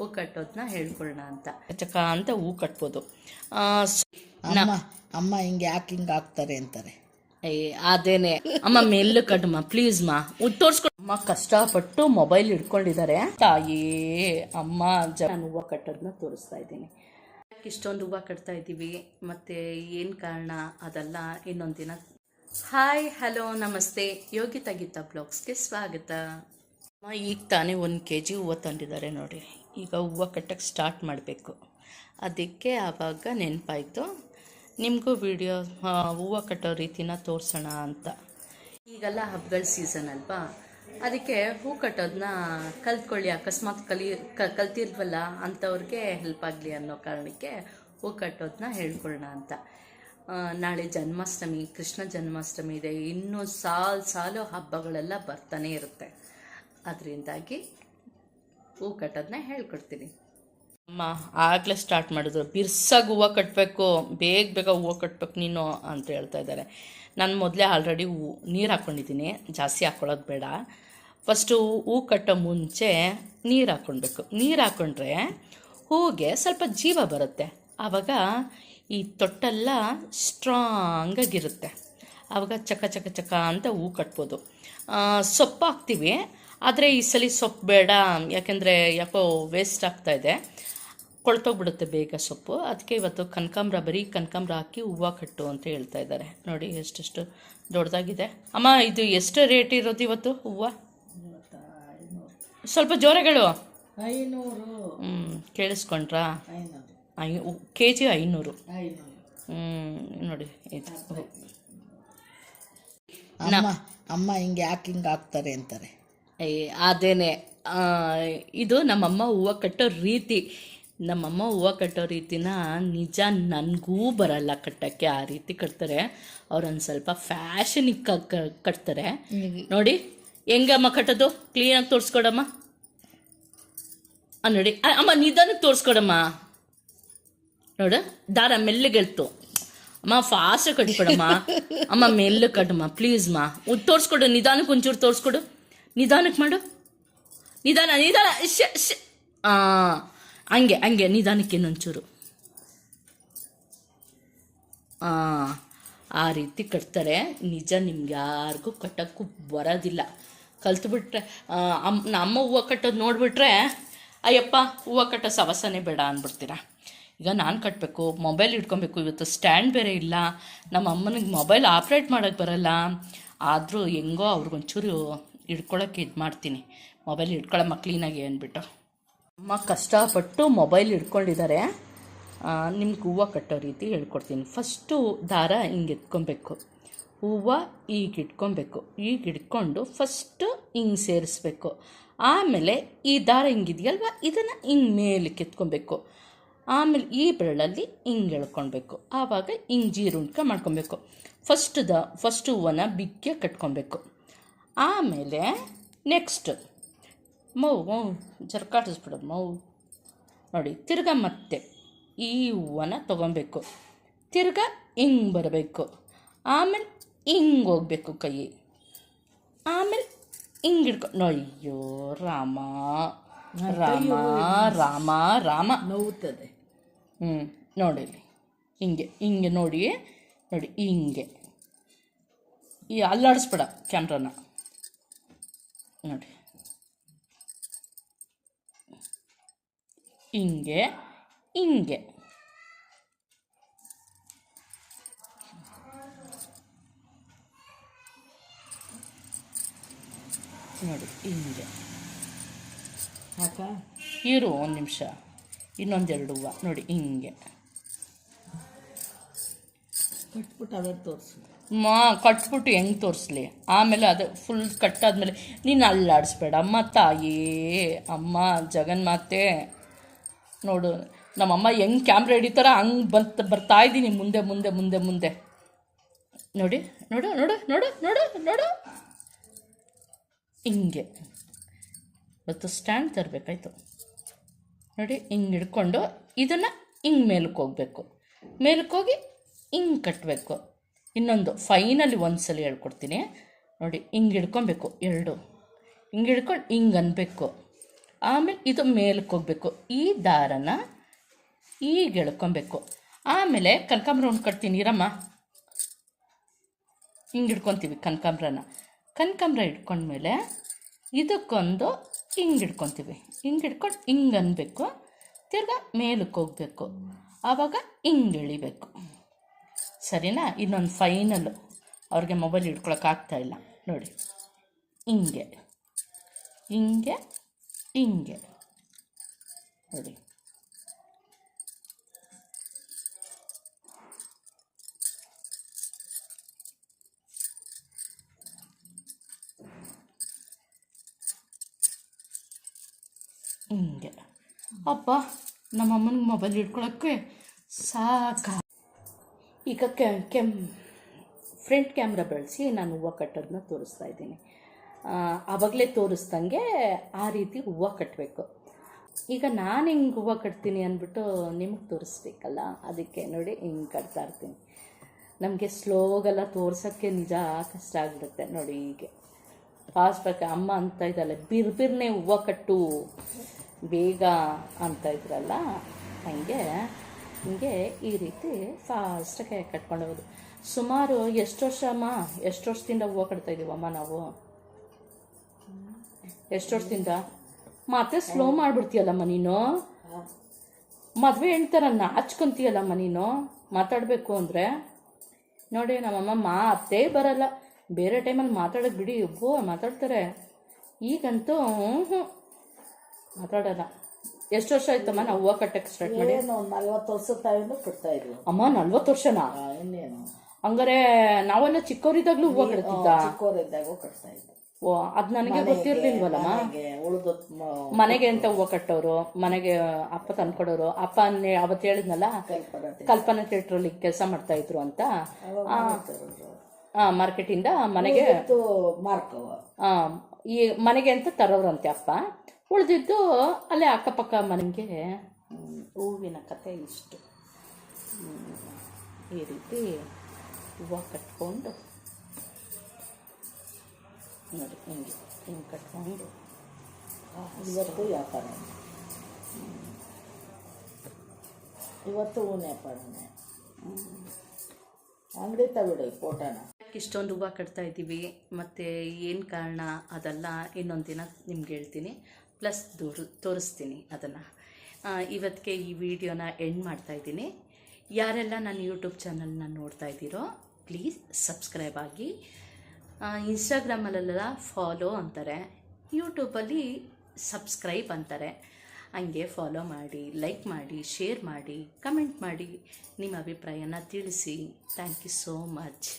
ಹೂ ಕಟ್ಟೋದನ್ನ ಹೇಳ್ಕೊಳ್ಳೋಣ ಅಂತ ಚಕ ಅಂತ ಹೂ ಕಟ್ಬೋದು. ಅಮ್ಮ ಹಿಂಗೆ ಯಾಕೆ ಹಿಂಗೆ ಆಗ್ತಾರೆ ಅಂತಾರೆ. ಅದೇನೆ ಅಮ್ಮ ಮೆಲ್ಲು ಕಟ್ಟಮ್ಮ ಪ್ಲೀಸ್ ಮಾ ತೋರ್ಸ್ಕೊಡು. ಅಮ್ಮ ಕಷ್ಟಪಟ್ಟು ಮೊಬೈಲ್ ಹಿಡ್ಕೊಂಡಿದ್ದಾರೆ. ತಾಯೇ ಅಮ್ಮ ನಾನು ಹೂವು ಕಟ್ಟೋದನ್ನ ತೋರಿಸ್ತಾ ಇದ್ದೀನಿ. ಇಷ್ಟೊಂದು ಹೂವು ಕಟ್ತಾ ಇದ್ದೀವಿ ಮತ್ತು ಏನು ಕಾರಣ ಅದೆಲ್ಲ ಇನ್ನೊಂದು ದಿನ. ಹಾಯ್ ಹಲೋ ನಮಸ್ತೆ, ಯೋಗಿತಾ ಗೀತಾ ಬ್ಲಾಗ್ಸ್ಗೆ ಸ್ವಾಗತ. ಈಗ ತಾನೇ 1 kg ಹೂವು ತಂದಿದ್ದಾರೆ ನೋಡಿ. ಈಗ ಹೂವು ಕಟ್ಟಕ್ಕೆ ಸ್ಟಾರ್ಟ್ ಮಾಡಬೇಕು. ಅದಕ್ಕೆ ಆವಾಗ ನೆನಪಾಯಿತು ನಿಮಗೂ ವಿಡಿಯೋ ಹೂವು ಕಟ್ಟೋ ರೀತಿನ ತೋರಿಸೋಣ ಅಂತ. ಈಗೆಲ್ಲ ಹಬ್ಬಗಳ ಸೀಸನ್ ಅಲ್ವಾ, ಅದಕ್ಕೆ ಹೂ ಕಟ್ಟೋದನ್ನ ಕಲ್ತ್ಕೊಳ್ಳಿ. ಅಕಸ್ಮಾತ್ ಕಲ್ತಿರ್ವಲ್ಲ ಅಂಥವ್ರಿಗೆ ಹೆಲ್ಪ್ ಆಗಲಿ ಅನ್ನೋ ಕಾರಣಕ್ಕೆ ಹೂ ಕಟ್ಟೋದನ್ನ ಹೇಳ್ಕೊಳ್ಳೋಣ ಅಂತ. ನಾಳೆ ಜನ್ಮಾಷ್ಟಮಿ, ಕೃಷ್ಣ ಜನ್ಮಾಷ್ಟಮಿ ಇದೆ. ಇನ್ನೂ ಸಾಲು ಹಬ್ಬಗಳೆಲ್ಲ ಬರ್ತಾನೆ ಇರುತ್ತೆ. ಅದರಿಂದಾಗಿ ಹೂ ಕಟ್ಟೋದನ್ನ ಹೇಳ್ಕೊಡ್ತೀನಿ. ಅಮ್ಮ ಆಗಲೇ ಸ್ಟಾರ್ಟ್ ಮಾಡಿದ್ರು, ಬಿರ್ಸಾಗಿ ಹೂವು ಕಟ್ಟಬೇಕು, ಬೇಗ ಹೂವು ಕಟ್ಟಬೇಕು ನೀನು ಅಂತ ಹೇಳ್ತಾ ಇದ್ದಾರೆ. ನಾನು ಮೊದಲೇ ಆಲ್ರೆಡಿ ನೀರು ಹಾಕ್ಕೊಂಡಿದ್ದೀನಿ, ಜಾಸ್ತಿ ಹಾಕ್ಕೊಳ್ಳೋದು ಬೇಡ. ಫಸ್ಟು ಹೂ ಕಟ್ಟೋ ಮುಂಚೆ ನೀರು ಹಾಕ್ಕೊಳ್ಬೇಕು. ನೀರು ಹಾಕ್ಕೊಂಡ್ರೆ ಹೂವಿಗೆ ಸ್ವಲ್ಪ ಜೀವ ಬರುತ್ತೆ. ಆವಾಗ ಈ ತೊಟ್ಟೆಲ್ಲ ಸ್ಟ್ರಾಂಗಾಗಿರುತ್ತೆ. ಆವಾಗ ಚಕ ಚಕ ಚಕ ಅಂತ ಹೂ ಕಟ್ಬೋದು. ಸೊಪ್ಪು ಹಾಕ್ತೀವಿ, ಆದರೆ ಈ ಸಲ ಸೊಪ್ಪು ಬೇಡ, ಯಾಕೆಂದರೆ ಯಾಕೋ ವೇಸ್ಟ್ ಆಗ್ತಾಯಿದೆ, ಕೊಳ್ತೋಗ್ಬಿಡುತ್ತೆ ಬೇಗ ಸೊಪ್ಪು. ಅದಕ್ಕೆ ಇವತ್ತು ಕನಕಾಂಬ್ರ, ಬರೀ ಕನಕಾಂಬ್ರ ಹಾಕಿ ಹೂವು ಕಟ್ಟು ಅಂತ ಹೇಳ್ತಾ ಇದ್ದಾರೆ. ನೋಡಿ ಎಷ್ಟೆಷ್ಟು ದೊಡ್ಡದಾಗಿದೆ. ಅಮ್ಮ ಇದು ಎಷ್ಟು ರೇಟ್ ಇರೋದು ಇವತ್ತು ಹೂವು? ಸ್ವಲ್ಪ ಜೋರಗಳು. 500. ಕೇಳಿಸ್ಕೊಂಡ್ರಾ? kg 500. ನೋಡಿ ಇದು ಅಮ್ಮ ಹಿಂಗೆ ಯಾಕೆ ಹಿಂಗೆ ಆಗ್ತಾರೆ ಅಂತಾರೆ. ಅದೇನೆ ಇದು ನಮ್ಮಮ್ಮ ಹೂವು ಕಟ್ಟೋ ರೀತಿ. ನಮ್ಮಮ್ಮ ಹೂವು ಕಟ್ಟೋ ರೀತಿನ ನಿಜ ನನಗೂ ಬರಲ್ಲ ಕಟ್ಟೋಕ್ಕೆ. ಆ ರೀತಿ ಕಟ್ತಾರೆ ಅವ್ರೊಂದು ಸ್ವಲ್ಪ ಫ್ಯಾಷನಿಗೆ ಕಟ್ತಾರೆ. ನೋಡಿ ಹೆಂಗಮ್ಮ ಕಟ್ಟೋದು, ಕ್ಲೀನಾಗಿ ತೋರಿಸ್ಕೊಡಮ್ಮ. ನೋಡಿ ಅಮ್ಮ ನಿಧಾನಕ್ಕೆ ತೋರಿಸ್ಕೊಡಮ್ಮ. ನೋಡು ದಾರ ಮೆಲ್ಲಗೆಳ್ತು. ಅಮ್ಮ ಫಾಸ್ಟ್ ಕಟ್ಕೊಡಮ್ಮ. ಅಮ್ಮ ಮೆಲ್ಲು ಕಟ್ಟಮ್ಮ ಪ್ಲೀಸ್ ಮಾ. ತೋರಿಸ್ಕೊಡು ನಿಧಾನಕ್ಕೆ, ಒಂಚೂರು ತೋರಿಸ್ಕೊಡು. ನಿಧಾನಕ್ಕೆ ಮಾಡು, ನಿಧಾನ ನಿಧಾನ. ಹಂಗೆ ನಿಧಾನಕ್ಕೆ ಇನ್ನೊಂಚೂರು. ಆ ರೀತಿ ಕಟ್ತಾರೆ. ನಿಜ ನಿಮ್ಗೆ ಯಾರಿಗೂ ಕಟ್ಟೋಕ್ಕೂ ಬರೋದಿಲ್ಲ. ಕಲ್ತ್ಬಿಟ್ರೆ ಅಮ್ಮ ಹೂವು ಕಟ್ಟೋದು ನೋಡಿಬಿಟ್ರೆ ಅಯ್ಯಪ್ಪ ಹೂವು ಕಟ್ಟೋ ಸವಸನೆ ಬೇಡ ಅಂದ್ಬಿಡ್ತೀರಾ. ಈಗ ನಾನು ಕಟ್ಟಬೇಕು, ಮೊಬೈಲ್ ಇಟ್ಕೊಬೇಕು. ಇವತ್ತು ಸ್ಟ್ಯಾಂಡ್ ಬೇರೆ ಇಲ್ಲ. ನಮ್ಮ ಅಮ್ಮನಿಗೆ ಮೊಬೈಲ್ ಆಪ್ರೇಟ್ ಮಾಡೋಕ್ಕೆ ಬರಲ್ಲ. ಆದರೂ ಹೆಂಗೋ ಅವ್ರಿಗೊಂಚೂರು ಹಿಡ್ಕೊಳಕ್ಕೆ ಇದು ಮಾಡ್ತೀನಿ, ಮೊಬೈಲ್ ಹಿಡ್ಕೊಳಮ್ಮ ಕ್ಲೀನಾಗಿ ಅಂದ್ಬಿಟ್ಟು. ಅಮ್ಮ ಕಷ್ಟಪಟ್ಟು ಮೊಬೈಲ್ ಹಿಡ್ಕೊಂಡಿದ್ದಾರೆ. ನಿಮ್ಗೆ ಹೂವು ಕಟ್ಟೋ ರೀತಿ ಹೇಳ್ಕೊಡ್ತೀನಿ. ಫಸ್ಟು ದಾರ ಹಿಂಗೆ ಎತ್ಕೊಬೇಕು, ಹೂವು ಈಗ ಇಟ್ಕೊಬೇಕು. ಈಗ ಹಿಡ್ಕೊಂಡು ಫಸ್ಟು ಹಿಂಗೆ ಸೇರಿಸ್ಬೇಕು. ಆಮೇಲೆ ಈ ದಾರ ಹಿಂಗಿದೆಯಲ್ವ, ಇದನ್ನು ಹಿಂಗೆ ಮೇಲಕ್ಕೆ ಎತ್ಕೊಬೇಕು. ಆಮೇಲೆ ಈ ಬೆರಳಲ್ಲಿ ಹಿಂಗೆ ಎಳ್ಕೊಳ್ಬೇಕು. ಆವಾಗ ಹಿಂಗೆ ಜೀರುಂಡ್ಕ ಮಾಡ್ಕೊಬೇಕು. ಫಸ್ಟ್ ಹೂವನ್ನ ಬಿಗ್ಗೆ ಕಟ್ಕೊಬೇಕು. ಆಮೇಲೆ ನೆಕ್ಸ್ಟ್ ಮೌ ಜರ್ಕಾಟಿಸ್ಬಿಡೋದು ಮೌ. ನೋಡಿ ತಿರ್ಗಾ ಮತ್ತೆ ಈ ಹೂವನ್ನ ತೊಗೊಬೇಕು. ತಿರ್ಗಾ ಹಿಂಗೆ ಬರಬೇಕು. ಆಮೇಲೆ ಹಿಂಗೆ ಹೋಗ್ಬೇಕು ಕೈ. ಆಮೇಲೆ ಹಿಂಗೆ ಅಯ್ಯೋ ರಾಮ ರಾಮ ರಾಮ ರಾಮ ನೋವುತ್ತದೆ. ನೋಡಿ ಹಿಂಗೆ ನೋಡಿ ಹಿಂಗೆ ಈ ಅಲ್ಲಾಡಿಸ್ಬೇಡ ಕ್ಯಾಮ್ರಾನ. ನೋಡಿ ಹಿಂಗೆ ನೋಡಿ ಹಿಂಗೆ ಇರು ಒಂದು ನಿಮಿಷ. ಇನ್ನೊಂದೆರಡು ಹೂವು ನೋಡಿ ಹಿಂಗೆ ಕಟ್ಬಿಟ್ಟು ಅದೇ ತೋರಿಸು. ಕಟ್ಬಿಟ್ಟು ಹೆಂಗೆ ತೋರಿಸ್ಲಿ? ಆಮೇಲೆ ಅದು ಫುಲ್ ಕಟ್ಟಾದ್ಮೇಲೆ ನೀನು ಅಲ್ಲಾಡಿಸ್ಬೇಡ ಅಮ್ಮ. ತಾಯೇ ಅಮ್ಮ ಜಗನ್ಮಾತೆ ನೋಡು, ನಮ್ಮಮ್ಮ ಹೆಂಗೆ ಕ್ಯಾಮ್ರಾ ಹಿಡಿತಾರ ಹಂಗೆ ಬರ್ತಾ ಇದ್ದೀನಿ ಮುಂದೆ ಮುಂದೆ ಮುಂದೆ ಮುಂದೆ. ನೋಡಿ ನೋಡು ನೋಡು ನೋಡು ನೋಡು ನೋಡು ಹಿಂಗೆ. ಇವತ್ತು ಸ್ಟ್ಯಾಂಡ್ ತರಬೇಕಾಯ್ತು. ನೋಡಿ ಹಿಂಗೆ ಹಿಡ್ಕೊಂಡು ಇದನ್ನು ಹಿಂಗೆ ಮೇಲಕ್ಕೆ ಹೋಗಬೇಕು. ಮೇಲಕ್ಕೆ ಹೋಗಿ ಹಿಂಗೆ ಕಟ್ಟಬೇಕು. ಇನ್ನೊಂದು ಫೈನಲಿ ಒಂದು ಸಲ ಹೇಳ್ಕೊಡ್ತೀನಿ ನೋಡಿ. ಹಿಂಗೆ ಹಿಡ್ಕೊಬೇಕು ಎರಡು. ಹಿಂಗೆ ಹಿಡ್ಕೊಂಡು ಹಿಂಗೆ ಅನ್ಬೇಕು. ಆಮೇಲೆ ಇದು ಮೇಲಕ್ಕೆ ಹೋಗಬೇಕು. ಈ ದಾರನ ಈಗ ಎಳ್ಕೊಬೇಕು. ಆಮೇಲೆ ಕನಕಾಂಬ್ರ ಕಟ್ತೀನಿ ಇರಮ್ಮ. ಹಿಂಗೆ ಹಿಡ್ಕೊತೀವಿ ಕನಕಾಂಬ್ರ ಹಿಡ್ಕೊಂಡ್ಮೇಲೆ ಇದಕ್ಕೊಂದು ಹಿಂಗೆ ಹಿಡ್ಕೊತೀವಿ. ಹಿಂಗೆ ಹಿಡ್ಕೊಂಡು ಹಿಂಗೆ ಅನ್ಬೇಕು. ತಿರ್ಗಾ ಮೇಲಕ್ಕೆ ಹೋಗಬೇಕು. ಆವಾಗ ಹಿಂಗೆ ಎಳಿಬೇಕು. ಸರಿನಾ? ಇನ್ನೊಂದು ಫೈನಲ್ಲು. ಅವ್ರಿಗೆ ಮೊಬೈಲ್ ಹಿಡ್ಕೊಳಕ್ಕಾಗ್ತಾಯಿಲ್ಲ ನೋಡಿ. ಹಿಂಗೆ ಹಿಂಗೆ ಹಿಂಗೆ ನೋಡಿ. ಹಿಂಗೆ ಅಪ್ಪ ನಮ್ಮಮ್ಮನಿಗೆ ಮೊಬೈಲ್ ಹಿಡ್ಕೊಳಕ್ಕೆ ಸಾಕ. ಈಗ ಫ್ರಂಟ್ ಕ್ಯಾಮ್ರಾ ಬಳಸಿ ನಾನು ಹೂವು ಕಟ್ಟೋದನ್ನ ತೋರಿಸ್ತಾ ಇದ್ದೀನಿ. ಆವಾಗಲೇ ತೋರಿಸ್ದಂಗೆ ಆ ರೀತಿ ಹೂವು ಕಟ್ಟಬೇಕು. ಈಗ ನಾನು ಹಿಂಗೆ ಹೂವು ಕಟ್ತೀನಿ ಅಂದ್ಬಿಟ್ಟು ನಿಮಗೆ ತೋರಿಸ್ಬೇಕಲ್ಲ, ಅದಕ್ಕೆ ನೋಡಿ ಹಿಂಗೆ ಕಟ್ತಾ ಇರ್ತೀನಿ. ನಮಗೆ ಸ್ಲೋಗೆಲ್ಲ ತೋರ್ಸೋಕ್ಕೆ ನಿಜ ಕಷ್ಟ ಆಗಿಬಿಡುತ್ತೆ ನೋಡಿ. ಹೀಗೆ ಫಾಸ್ಟಾಗಿ ಅಮ್ಮ ಅಂತ ಇದ್ದಲ್ಲ, ಬಿರ್ಬಿರ್ನೇ ಹೂವು ಕಟ್ಟು ಬೇಗ ಅಂತ ಇದ್ರಲ್ಲ, ಹಾಗೆ ಹಿಂಗೆ ಈ ರೀತಿ ಫಾಸ್ಟಾಗಿ ಕಟ್ಕೊಂಡು ಹೋಗೋದು. ಸುಮಾರು ಎಷ್ಟು ವರ್ಷದಿಂದ ಹೂವು ಕಟ್ತಾಯಿದ್ದೀವಮ್ಮ ನಾವು? ಎಷ್ಟು ವರ್ಷದಿಂದ? ಮತ್ತೆ ಸ್ಲೋ ಮಾಡಿಬಿಡ್ತೀಯಲ್ಲಮ್ಮ ನೀನು. ಮದುವೆ ಹೇಳ್ತಾರ ನಾಚ್ಕೊಂತೀಯಲ್ಲಮ್ಮ ನೀನು ಮಾತಾಡಬೇಕು ಅಂದರೆ. ನೋಡಿ ನಮ್ಮಮ್ಮ ಮಾತೇ ಬರಲ್ಲ. ಬೇರೆ ಟೈಮಲ್ಲಿ ಮಾತಾಡೋದು ಬಿಡಿ, ಮಾತಾಡ್ತಾರೆ. ಈಗಂತೂ ಮಾತಾಡೋಲ್ಲ. ಎಷ್ಟು ವರ್ಷ ಆಯ್ತಮ್ಮ ನಾವು ಹೂವು ಕಟ್ಟಕ್ಕೆ ಸ್ಟಾರ್ಟ್ ಮಾಡಿ? 40 ವರ್ಷದ ತಾವಿಂದ ಕಟ್ತಾ ಇದ್ವಿ ಅಮ್ಮ. 40 ವರ್ಷನಾ? ಇನ್ನೇನು. ಹಂಗಾರೆ ನಾವೆಲ್ಲ ಚಿಕ್ಕವರಿದ್ದಾಗಲೂ ಹೂವು ಕಟ್ತಿದ್ದ? ಚಿಕ್ಕವರಿದ್ದಾಗೂ ಕಟ್ತಾ ಇದ್ವಿ. ಓ, ಅದು ನನಗೆ ಗೊತ್ತಿರ್ಲಿಲ್ವಲ್ಲಮ್ಮ. ಮನೆಗೆ ಅಂತ ಹೂವು ಕಟ್ಟೋರು, ಮನೆಗೆ ಅಪ್ಪ ತಂದ್ಕೊಡೋರು. ಅಪ್ಪ ಅವತ್ತು ಹೇಳಿದ್ನಲ್ಲ, ಕಲ್ಪನಾ ಥಿಯೇಟ್ರಲ್ಲಿ ಕೆಲಸ ಮಾಡ್ತಾ ಇದ್ರು ಅಂತ. ಮಾರ್ಕೆಟಿಂದ ಮನೆಗೆ ಈ ಮನೆಗೆ ಅಂತ ತರೋರಂತೆ ಅಪ್ಪ. ಉಳಿದಿದ್ದು ಅಲ್ಲೇ ಅಕ್ಕಪಕ್ಕ ಮನೆಗೆ. ಹೂವಿನ ಕತೆ ಇಷ್ಟು. ಈ ರೀತಿ ಹೂವು ಕಟ್ಕೊಂಡು ನೋಡಿ, ಹಿಂಗೆ ಕಟ್ಕೊಂಡು ಇವತ್ತು ವ್ಯಾಪಾರ, ಇವತ್ತು ಹೂವಿನ ವ್ಯಾಪಾರನೇ. ಅಂಗಡಿ ತಗೊಳ್ಳಿ ಫೋಟೋನ. ಇಷ್ಟೊಂದು ಹೂವು ಕಟ್ತಾ ಇದ್ದೀವಿ, ಮತ್ತು ಏನು ಕಾರಣ ಅದೆಲ್ಲ ಇನ್ನೊಂದು ದಿನ ನಿಮ್ಗೆ ಹೇಳ್ತೀನಿ, ಪ್ಲಸ್ ತೋರಿಸ್ತೀನಿ ಅದನ್ನು. ಇವತ್ತಿಗೆ ಈ ವಿಡಿಯೋನ ಎಂಡ್ ಮಾಡ್ತಾಯಿದ್ದೀನಿ. ಯಾರೆಲ್ಲ ನನ್ನ ಯೂಟ್ಯೂಬ್ ಚಾನಲ್ನ ನೋಡ್ತಾ ಇದ್ದೀರೋ ಪ್ಲೀಸ್ ಸಬ್ಸ್ಕ್ರೈಬ್ ಆಗಿ. ಇನ್ಸ್ಟಾಗ್ರಾಮಲ್ಲೆಲ್ಲ ಫಾಲೋ ಅಂತಾರೆ, ಯೂಟ್ಯೂಬಲ್ಲಿ ಸಬ್ಸ್ಕ್ರೈಬ್ ಅಂತಾರೆ. ಹಂಗೆ ಫಾಲೋ ಮಾಡಿ, ಲೈಕ್ ಮಾಡಿ, ಶೇರ್ ಮಾಡಿ, ಕಮೆಂಟ್ ಮಾಡಿ, ನಿಮ್ಮ ಅಭಿಪ್ರಾಯನ ತಿಳಿಸಿ. Thank you so much.